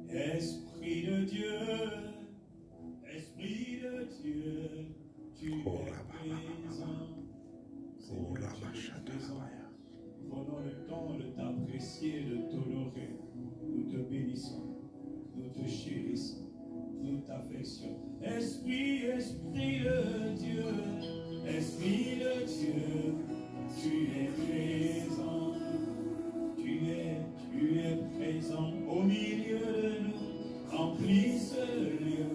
Esprit de Dieu, Esprit de Dieu, tu es présent. Seigneur, tu es présent. Prenons le temps de t'apprécier, de t'honorer. Nous te bénissons, nous te chérissons, nous t'affectionnons. Esprit, Esprit de Dieu, Esprit de Dieu, tu es présent. Tu es présent au milieu de nous. Remplis ce lieu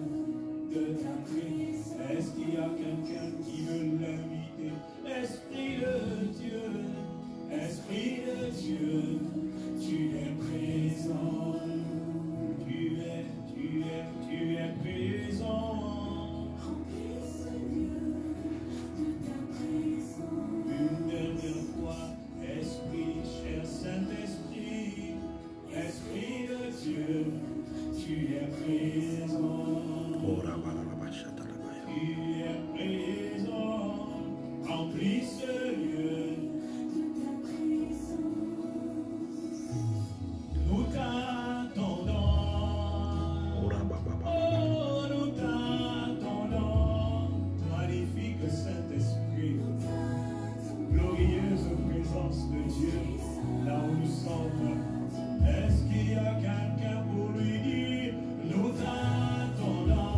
de ta présence. Est-ce qu'il y a quelqu'un qui veut l'inviter? Esprit de Dieu, Esprit de Dieu, tu es présent. Tu es présent. Une dernière fois, Esprit, cher Saint-Esprit, Esprit de Dieu, tu es présent. Tu es présent. Remplis ce lieu. Nous t'attendons. Oh, nous t'attendons. Magnifique Saint-Esprit. Glorieuse présence de Dieu. Là où nous sommes. Est-ce qu'il y a quelqu'un pour lui dire? Nous t'attendons.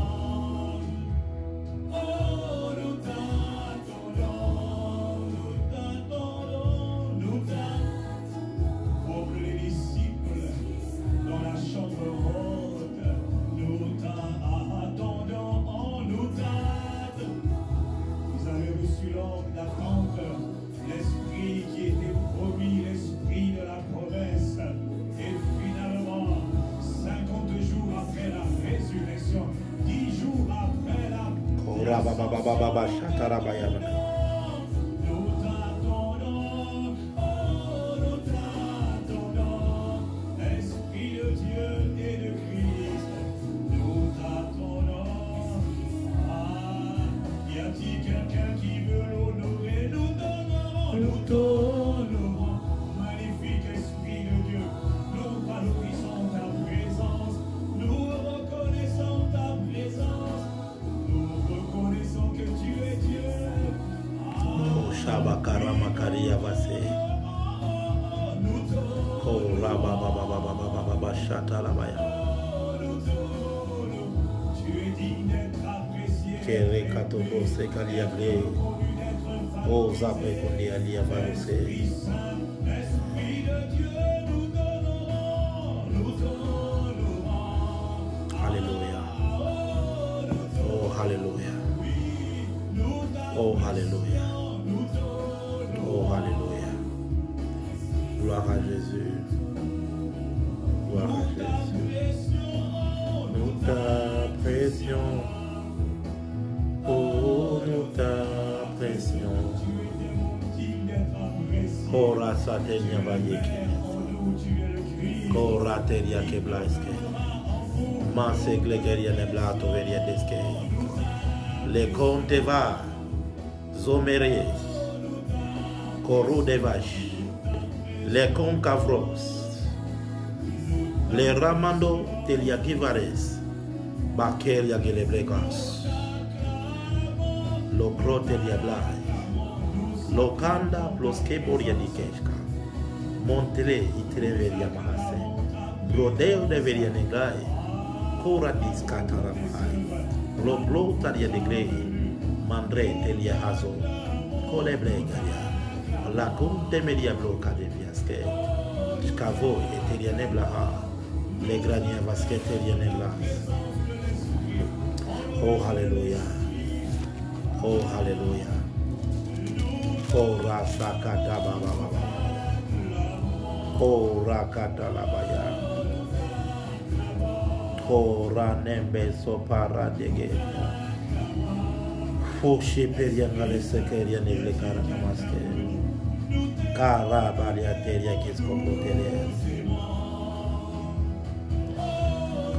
Oh, nous t'attendons. Nous t'attendons. Nous t'attendons. Pour les disciples dans la chambre haute, nous t'attendons. Nous t'attendons. Vous avez reçu l'ordre d'attendre l'esprit qui était promis, l'esprit de la promesse. Et finalement, 50 jours après la résurrection, 10 jours après la nous t'attendons, oh, nous t'attendons, Esprit de Dieu et de Christ, nous t'attendons. Ah, y a-t-il quelqu'un qui veut l'honorer? Nous t'honorons, magnifique Esprit de Dieu, nous valorisons ta présence, nous reconnaissons ta présence, nous reconnaissons que tu es Dieu. Shabakaramacaria Vase. Tu es digne d'être apprécié. Kerekatobo Sekaliabre. Ozabe Kondialia Varose. Esprit de Dieu, nous t'honorons. Alléluia. Oh, Alléluia. Oh, Alléluia. Oh, Alléluia. Gloire à Jésus. Gloire à Jésus. Nous t'apprécions. Oh, nous t'apprécions. Kora Satenia Bayeke. Kora Teria Keblaske. Manse Glegeria Neblato Veria Deske. Le Conte va. Zomere. Koru de Vache. Les Concavros. Les Ramando Telia Givares. Bakeria Gelebregas. Lo Crotelia Blai. Lokanda Ploske Boria di Keshka. Montele Itreveria Mahase. Brodeo de Veria Negrai. Kora Discatara Mahai. Lo Blotaria de Grey. Mandre Telia Hazo. Colebregaria. La Conte Media Bloca de Viasque. Scavo et Teria Neblaha. Le Grania Vasque Teria Neblas. Oh, Hallelujah. Oh, Hallelujah. Oh, Rasakata Baba. Oh, Rakata Labaya. Oh, Ranembe Sopara Dege. Foshe Periangale Sekeria Negle Karanamaske. Karabalia Teria Kiskopoteres.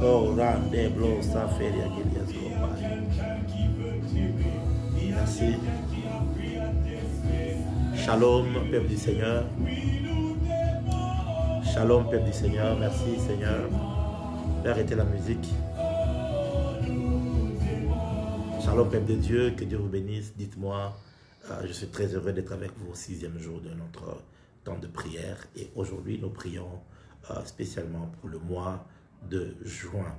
Oh, Rande Blo Saferia Gilias Merci. Shalom, peuple du Seigneur. Shalom, peuple du Seigneur. Merci, Seigneur. Arrêtez la musique. Shalom, peuple de Dieu. Que Dieu vous bénisse. Dites-moi, je suis très heureux d'être avec vous au 6e jour de notre temps de prière. Et aujourd'hui, nous prions spécialement pour le mois de juin.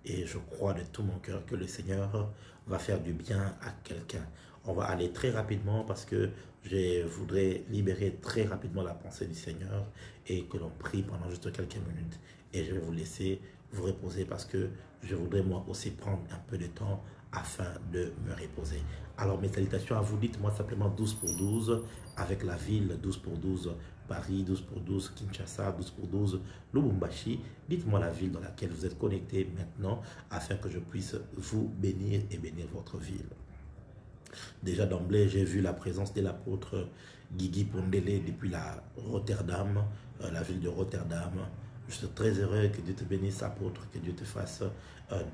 Et je crois de tout mon cœur que le Seigneur va faire du bien à quelqu'un. On va aller très rapidement parce que je voudrais libérer très rapidement la pensée du Seigneur et que l'on prie pendant juste quelques minutes. Et je vais vous laisser vous reposer parce que je voudrais moi aussi prendre un peu de temps afin de me reposer. Alors mes salutations à vous, dites-moi simplement 12 pour 12 avec la ville, 12 pour 12 Paris, 12 pour 12 Kinshasa, 12 pour 12 Lubumbashi. Dites-moi la ville dans laquelle vous êtes connecté maintenant afin que je puisse vous bénir et bénir votre ville. Déjà d'emblée, j'ai vu la présence de l'apôtre Guigui Pondele depuis la Rotterdam, la ville de Rotterdam. Je suis très heureux, que Dieu te bénisse, apôtre, que Dieu te fasse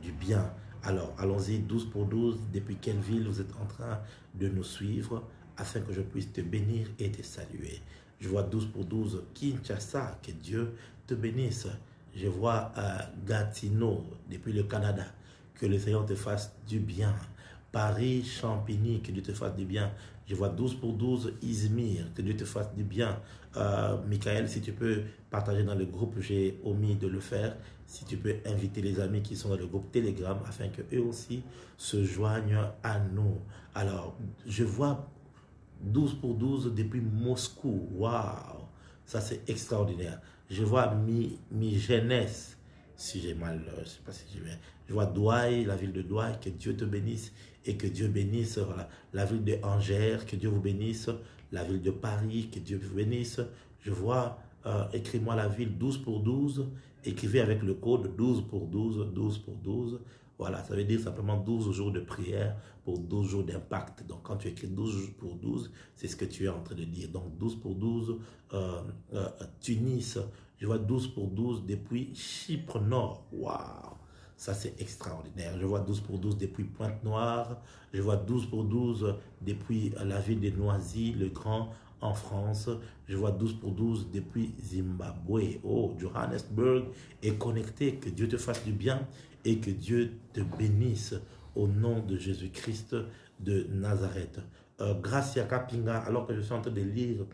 du bien. Alors, allons-y, 12 pour 12, depuis quelle ville vous êtes en train de nous suivre afin que je puisse te bénir et te saluer. Je vois 12 pour 12, Kinshasa, que Dieu te bénisse. Je vois Gatineau, depuis le Canada, que le Seigneur te fasse du bien. Paris, Champigny, que Dieu te fasse du bien. Je vois 12 pour 12, Izmir, que Dieu te fasse du bien. Michael, si tu peux partager dans le groupe, j'ai omis de le faire. Si tu peux inviter les amis qui sont dans le groupe Telegram afin qu'eux aussi se joignent à nous. Alors, je vois 12 pour 12 depuis Moscou. Waouh, ça c'est extraordinaire. Je vois mi jeunesse. Si j'ai mal, je ne sais pas si j'ai bien. Je vois Douai, la ville de Douai, que Dieu te bénisse et que Dieu bénisse la ville de Angers, que Dieu vous bénisse, la ville de Paris, que Dieu vous bénisse. Je vois, écris-moi la ville 12 pour 12, écrivez avec le code 12 pour 12, 12 pour 12. Voilà, ça veut dire simplement 12 jours de prière pour 12 jours d'impact. Donc, quand tu écris 12 pour 12, c'est ce que tu es en train de dire. Donc, 12 pour 12, Tunis. Je vois 12 pour 12 depuis Chypre Nord. Waouh, ça c'est extraordinaire. Je vois 12 pour 12 depuis Pointe-Noire. Je vois 12 pour 12 depuis la ville de Noisy-le-Grand en France. Je vois 12 pour 12 depuis Zimbabwe. Oh, Johannesburg est connecté. Que Dieu te fasse du bien et que Dieu te bénisse au nom de Jésus-Christ de Nazareth. Gracia Kapinga, alors que je suis en train de lire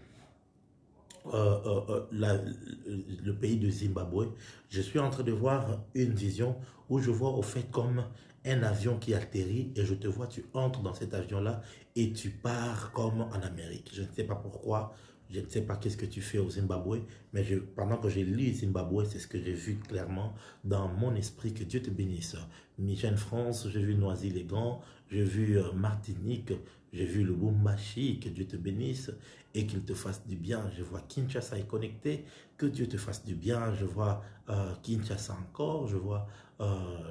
le pays de Zimbabwe, je suis en train de voir une vision où je vois au fait comme un avion qui atterrit et je te vois, tu entres dans cet avion-là et tu pars comme en Amérique. Je ne sais pas pourquoi, je ne sais pas qu'est-ce que tu fais au Zimbabwe, mais pendant que j'ai lu Zimbabwe, c'est ce que j'ai vu clairement dans mon esprit. Que Dieu te bénisse. Michel France, j'ai vu Noisy-les-Grands, j'ai vu Martinique, j'ai vu le Lubumbashi. Que Dieu te bénisse et qu'il te fasse du bien. Je vois Kinshasa est connecté, que Dieu te fasse du bien. Je vois Kinshasa encore, je vois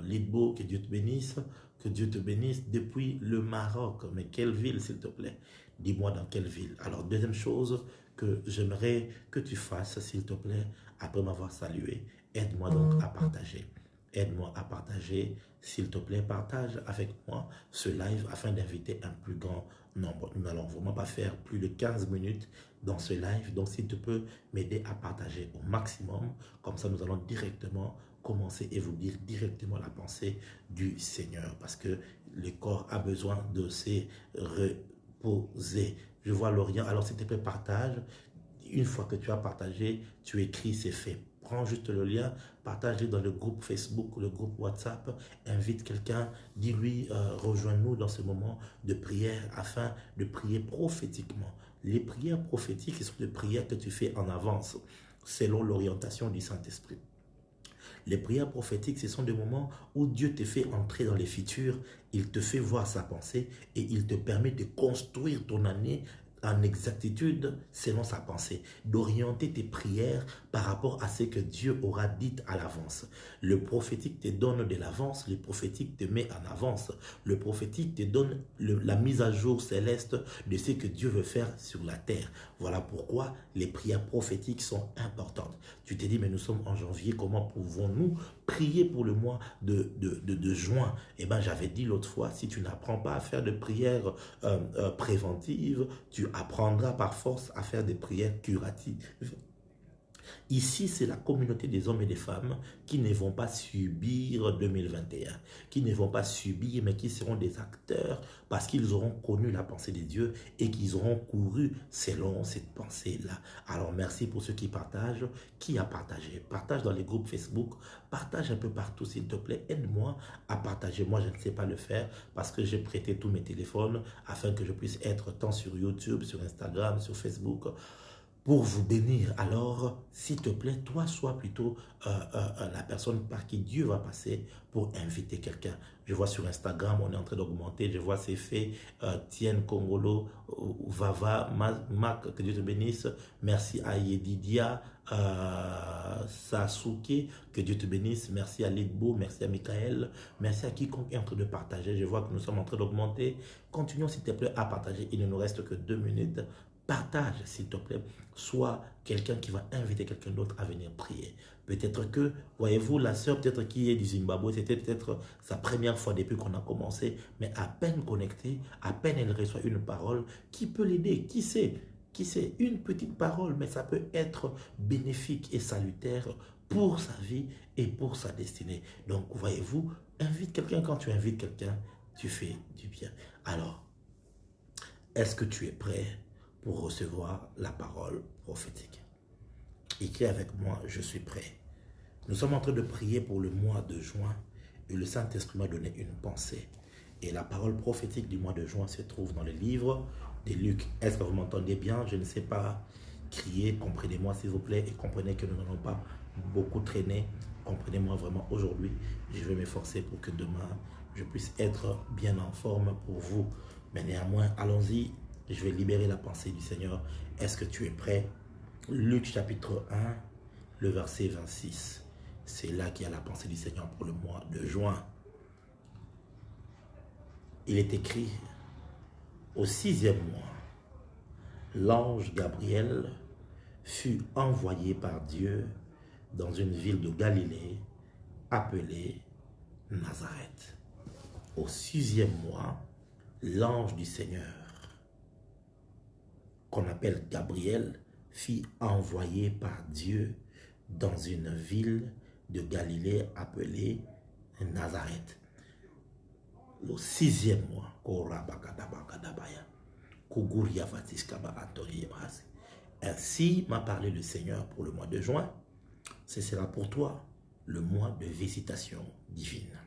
Lidbo, que Dieu te bénisse. Que Dieu te bénisse depuis le Maroc. Mais quelle ville, s'il te plaît? Dis-moi dans quelle ville. Alors, deuxième chose que j'aimerais que tu fasses, s'il te plaît, après m'avoir salué, aide-moi donc à partager. Aide-moi à partager, s'il te plaît, partage avec moi ce live afin d'inviter un plus grand nombre. Nous n'allons vraiment pas faire plus de 15 minutes dans ce live, donc s'il te peut m'aider à partager au maximum, comme ça nous allons directement commencer et vous dire directement la pensée du Seigneur, parce que le corps a besoin de se reposer. Je vois l'Orient, alors s'il te plaît, partage. Une fois que tu as partagé, tu écris, c'est fait. Prends juste le lien, partage-le dans le groupe Facebook ou le groupe WhatsApp, invite quelqu'un, dis-lui, rejoins-nous dans ce moment de prière afin de prier prophétiquement. Les prières prophétiques sont des prières que tu fais en avance, selon l'orientation du Saint-Esprit. Les prières prophétiques, ce sont des moments où Dieu te fait entrer dans les futurs, il te fait voir sa pensée et il te permet de construire ton année en exactitude selon sa pensée, d'orienter tes prières par rapport à ce que Dieu aura dit à l'avance. Le prophétique te donne de l'avance, le prophétique te met en avance. Le prophétique te donne la mise à jour céleste de ce que Dieu veut faire sur la terre. Voilà pourquoi les prières prophétiques sont importantes. Tu te dis, mais nous sommes en janvier, comment pouvons-nous prier pour le mois de juin? Eh bien, j'avais dit l'autre fois, si tu n'apprends pas à faire de prières préventives, tu apprendras par force à faire des prières curatives. Ici, c'est la communauté des hommes et des femmes qui ne vont pas subir 2021, qui ne vont pas subir, mais qui seront des acteurs parce qu'ils auront connu la pensée de Dieu et qu'ils auront couru selon cette pensée-là. Alors, merci pour ceux qui partagent. Qui a partagé? Partage dans les groupes Facebook, partage un peu partout, s'il te plaît. Aide-moi à partager. Moi, je ne sais pas le faire parce que j'ai prêté tous mes téléphones afin que je puisse être tant sur YouTube, sur Instagram, sur Facebook, pour vous bénir. Alors, s'il te plaît, toi, sois plutôt la personne par qui Dieu va passer pour inviter quelqu'un. Je vois sur Instagram, on est en train d'augmenter. Je vois c'est fait. Tienne Kongolo, Vava, Mac, que Dieu te bénisse. Merci à Yedidia, Sasuke, que Dieu te bénisse. Merci à Lidbo, merci à Michael. Merci à quiconque est en train de partager. Je vois que nous sommes en train d'augmenter. Continuons, s'il te plaît, à partager. Il ne nous reste que 2 minutes. Partage, s'il te plaît. Sois quelqu'un qui va inviter quelqu'un d'autre à venir prier. Peut-être que, voyez-vous, la sœur peut-être qui est du Zimbabwe, c'était peut-être sa première fois depuis qu'on a commencé, mais à peine connectée, à peine elle reçoit une parole, qui peut l'aider? Qui sait? Qui sait? Une petite parole, mais ça peut être bénéfique et salutaire pour sa vie et pour sa destinée. Donc, voyez-vous, invite quelqu'un. Quand tu invites quelqu'un, tu fais du bien. Alors, est-ce que tu es prêt pour recevoir la parole prophétique? Écris avec moi, je suis prêt. Nous sommes en train de prier pour le mois de juin et le Saint-Esprit m'a donné une pensée. Et la parole prophétique du mois de juin se trouve dans le livre de Luc. Est-ce que vous m'entendez bien? Je ne sais pas crier, comprenez-moi s'il vous plaît et comprenez que nous n'allons pas beaucoup traîner. Comprenez-moi vraiment aujourd'hui. Je vais m'efforcer pour que demain, je puisse être bien en forme pour vous. Mais néanmoins, allons-y. Je vais libérer la pensée du Seigneur. Est-ce que tu es prêt? Luc chapitre 1, le verset 26. C'est là qu'il y a la pensée du Seigneur pour le mois de juin. Il est écrit, au 6e mois, l'ange Gabriel fut envoyé par Dieu dans une ville de Galilée appelée Nazareth. Au 6e mois, l'ange du Seigneur, qu'on appelle Gabriel, fut envoyé par Dieu dans une ville de Galilée appelée Nazareth. Le 6e mois, ainsi m'a parlé le Seigneur pour le mois de juin. Ce sera pour toi le mois de visitation divine.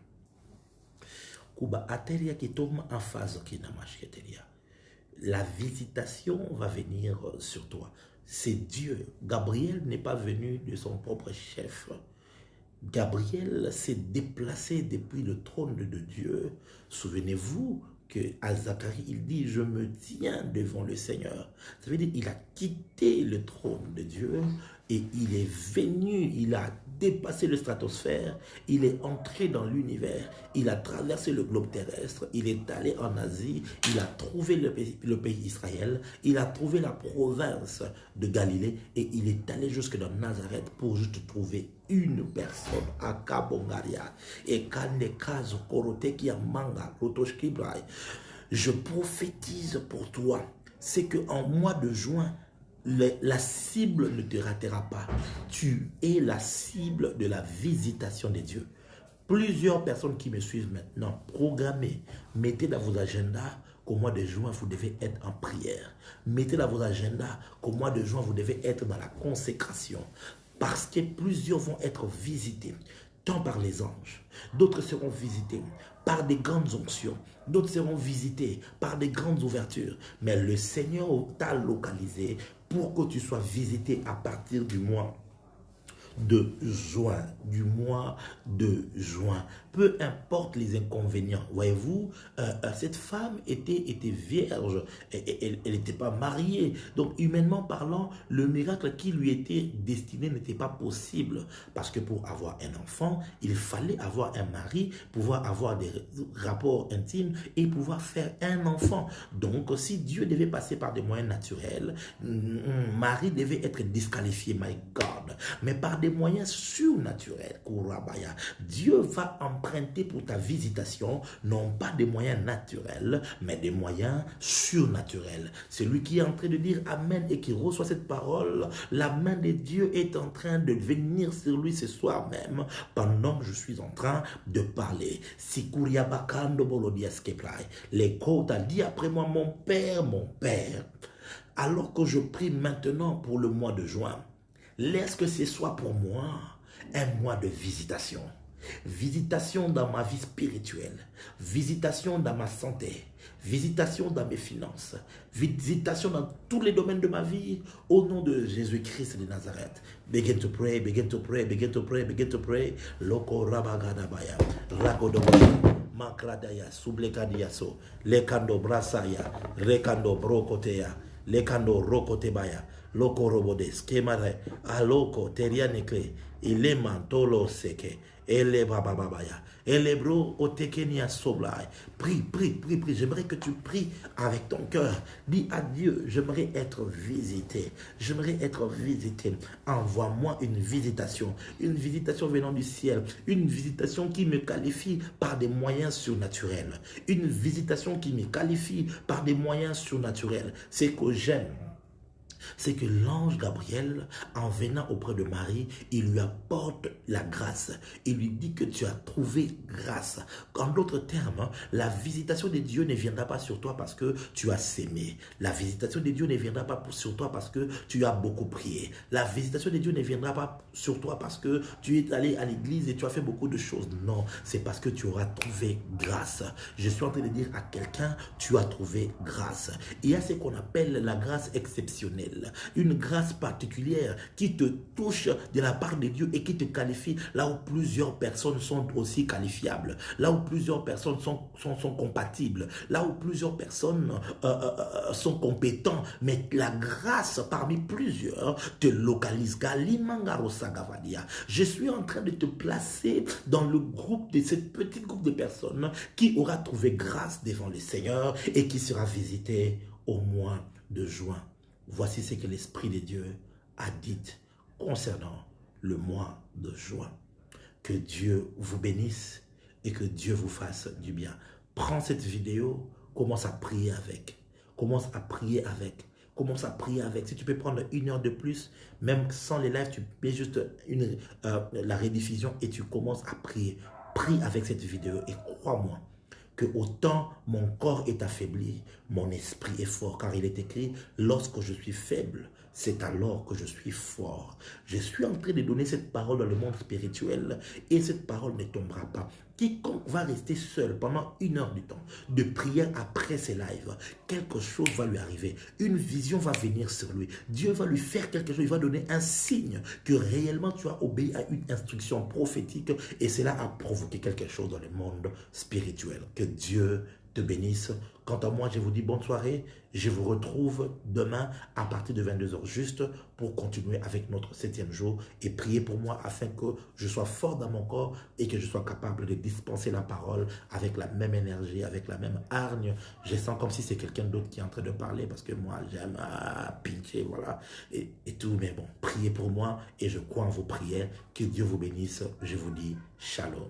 La visitation va venir sur toi. C'est Dieu. Gabriel n'est pas venu de son propre chef. Gabriel s'est déplacé depuis le trône de Dieu. Souvenez-vous qu'à Zacharie, il dit, je me tiens devant le Seigneur. Ça veut dire qu'il a quitté le trône de Dieu et il est venu, il a dépassé le stratosphère, il est entré dans l'univers, il a traversé le globe terrestre, il est allé en Asie, il a trouvé le pays d'Israël, il a trouvé la province de Galilée et il est allé jusque dans Nazareth pour juste trouver une personne à Kabongaria et Kanekazo Koroteki Manga Lotoshkibrai. Je prophétise pour toi, c'est qu'en mois de juin, la cible ne te ratera pas. Tu es la cible de la visitation de Dieu. Plusieurs personnes qui me suivent maintenant, programmez, mettez dans vos agendas qu'au mois de juin, vous devez être en prière. Mettez dans vos agendas qu'au mois de juin, vous devez être dans la consécration. Parce que plusieurs vont être visités, tant par les anges. D'autres seront visités par des grandes onctions. D'autres seront visités par des grandes ouvertures. Mais le Seigneur t'a localisé pour que tu sois visité à partir du mois de juin, du mois de juin. Peu importe les inconvénients. Voyez-vous, cette femme était vierge. Elle n'était pas mariée. Donc, humainement parlant, le miracle qui lui était destiné n'était pas possible. Parce que pour avoir un enfant, il fallait avoir un mari, pouvoir avoir des rapports intimes et pouvoir faire un enfant. Donc, si Dieu devait passer par des moyens naturels, Marie devait être disqualifiée, my God. Mais par des moyens surnaturels, Dieu va emprunter pour ta visitation, non pas des moyens naturels, mais des moyens surnaturels. Celui qui est en train de dire Amen et qui reçoit cette parole, la main de Dieu est en train de venir sur lui ce soir même, pendant que je suis en train de parler. Les côtes a dit après moi, mon Père, alors que je prie maintenant pour le mois de juin, laisse que ce soit pour moi un mois de visitation. Visitation dans ma vie spirituelle, visitation dans ma santé, visitation dans mes finances, visitation dans tous les domaines de ma vie, au nom de Jésus-Christ de Nazareth. Begin to pray, begin to pray, begin to pray, begin to pray. Loko rabagadabaya, ragodobaya, makradaya, sublekadiaso, lekando brasaya, rekando brokoteya, lekando rokotebaya, loko robode, skemare, aloko terianekle, ilema tolo seke. Ele bababaya, ele bro otekenia soblai. Prie, prie, prie, prie. J'aimerais que tu pries avec ton cœur. Dis à Dieu, j'aimerais être visité. J'aimerais être visité. Envoie-moi une visitation venant du ciel. Une visitation qui me qualifie par des moyens surnaturels. Une visitation qui me qualifie par des moyens surnaturels. C'est que j'aime. C'est que l'ange Gabriel, en venant auprès de Marie, il lui apporte la grâce. Il lui dit que tu as trouvé grâce. En d'autres termes, la visitation de Dieu ne viendra pas sur toi parce que tu as sémé. La visitation de Dieu ne viendra pas sur toi parce que tu as beaucoup prié. La visitation de Dieu ne viendra pas sur toi parce que tu es allé à l'église et tu as fait beaucoup de choses. Non, c'est parce que tu auras trouvé grâce. Je suis en train de dire à quelqu'un, tu as trouvé grâce. Il y a ce qu'on appelle la grâce exceptionnelle. Une grâce particulière qui te touche de la part de Dieu et qui te qualifie là où plusieurs personnes sont aussi qualifiables, là où plusieurs personnes sont compatibles, là où plusieurs personnes sont compétents, mais la grâce parmi plusieurs te localise. Je suis en train de te placer dans le groupe de cette petite groupe de personnes qui aura trouvé grâce devant le Seigneur et qui sera visité au mois de juin. Voici ce que l'Esprit de Dieu a dit concernant le mois de juin. Que Dieu vous bénisse et que Dieu vous fasse du bien. Prends cette vidéo, commence à prier avec. Commence à prier avec. Commence à prier avec. Si tu peux prendre 1 heure de plus, même sans les lives, tu mets juste la rediffusion et tu commences à prier. Prie avec cette vidéo et crois-moi, que autant mon corps est affaibli, mon esprit est fort. Car il est écrit, lorsque je suis faible, c'est alors que je suis fort. Je suis en train de donner cette parole dans le monde spirituel et cette parole ne tombera pas. Quiconque va rester seul pendant 1 heure du temps de prière après ces lives, quelque chose va lui arriver. Une vision va venir sur lui. Dieu va lui faire quelque chose. Il va donner un signe que réellement tu as obéi à une instruction prophétique et cela a provoqué quelque chose dans le monde spirituel. Que Dieu te bénisse. Quant à moi, je vous dis bonne soirée. Je vous retrouve demain à partir de 22 h juste pour continuer avec notre 7e jour et prier pour moi afin que je sois fort dans mon corps et que je sois capable de dispenser la parole avec la même énergie, avec la même hargne. Je sens comme si c'est quelqu'un d'autre qui est en train de parler parce que moi, j'aime pincher, voilà, et tout. Mais bon, priez pour moi et je crois en vos prières. Que Dieu vous bénisse. Je vous dis shalom.